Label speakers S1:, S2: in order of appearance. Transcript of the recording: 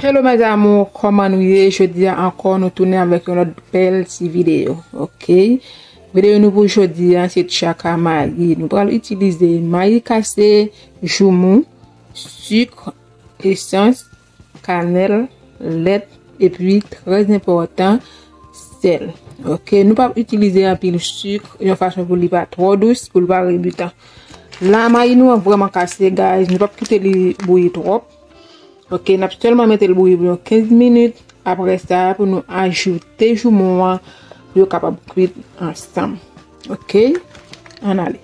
S1: Hello mes amours, comment nous y est? Je dis encore nous tourner avec une autre belle vidéo. Ok. Vidéo nous pour aujourd'hui, c'est chaka maïs. Nous allons utiliser maïs cassé, joumou, sucre, essence, cannelle, lait et puis très important, sel. Ok. Nous pas utiliser un peu de sucre, une façon pour ne pas trop douce pour pas rebutant. La maïs nous vraiment cassé, guys. Nous pas quitter les bouillir trop. Ok, nous allons seulement mettre le bouillir pour 15 minutes. Après ça, pour nous ajouter joumou pour être capable de cuire ensemble. Ok, on allait.